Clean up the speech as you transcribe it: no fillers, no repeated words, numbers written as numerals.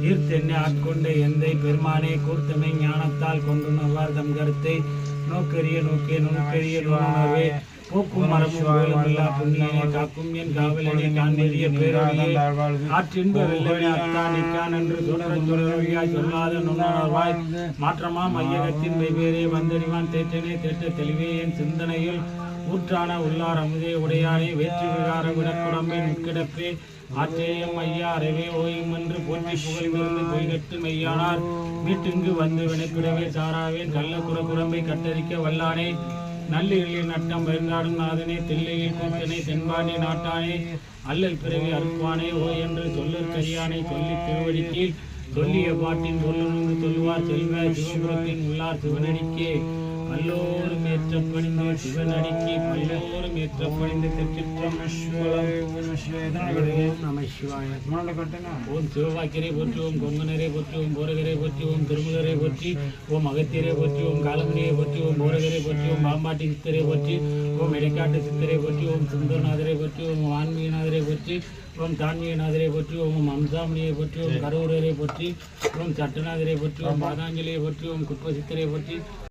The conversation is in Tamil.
ஈர்த்தென்னை ஆட்கொண்ட எந்தை பெருமானே கூர்த்தமை ஞானத்தால் கொண்டுணர்வார் தம் கருத்தை நோக்கரிய நோக்கே நுண்கரிய நுண்ணுணர்வே போக்கும் மரமும் வேலுமில்லா புண்ணியனை காக்கும் என் காவலனை காண்பெரிய பேரொழியே ஆற்றின்ப வெள்ளமே அத்தான் நிற்கான் என்று தொடர்வழியாய் சொல்லாத நுண்ணுணர்வாய் மாற்றமாம் ஐயகத்தின் வெவ்வேறே வந்தறிவான் தேற்றனே தேற்ற தெளிவே என் சிந்தனையில் ஊற்றான உள்ளார் அமுதே உடையானே வேற்று விகார விடக்குடம்பை முக்கிடப்பே ஆற்றேயம் ஐயா அறவே ஓயும் என்று போற்றி புகழ்விருந்து பொய்கட்டு மெய்யானார் வீட்டுங்கு வந்து வினைப்பிடவே சாராவேன் கள்ள குறம்பை கட்டரிக்க வல்லானே நல்லிகளில் நட்டம் பெருங்காடும் நாதனே தில்லையில் கூத்தனை தென்பாண்டி நாட்டானே அல்லல் பிறவி அறுப்பானே ஓ என்று சொல்லற்கரியானை சொல்லி திருவடிக்கீழ் சொல்லிய பாட்டின் சொல்லுணர்ந்து சொல்லுவார் செல்வ சிவபுரத்தின் உள்ளார் சிவனடிக்கே பல்லோரும் ஏற்றப்பணிந்து சிவனடிக்கு பல்லோரும் ஏற்றப்பணிந்து ஓம் சிவவாக்கியரை போற்றி ஓம் கொங்கனரை போற்றி ஓம் போரகரை போற்றி ஓம் திருமுகரை போற்றி ஓம் அகத்தியரை போற்றி ஓம் காலமுனியை போற்றி ஓம் போரகரை போற்றி ஓம் பாம்பாட்டி சித்தரை போற்றி ஓம் இடைக்காட்டு சித்தரை போற்றி ஓம் சுந்தரநாதரை போற்றி ஓம் வான்மீகநாதரை போற்றி ஓம் தான்மீகநாதரை போற்றி ஓம் அம்சாமணியை போற்றி ஓம் கரூரரை போற்றி ஓம் சட்டநாதரை போற்றி ஓம் பாதாஞ்சலியை போற்றி ஓம் குப்பசித்தரை போற்றி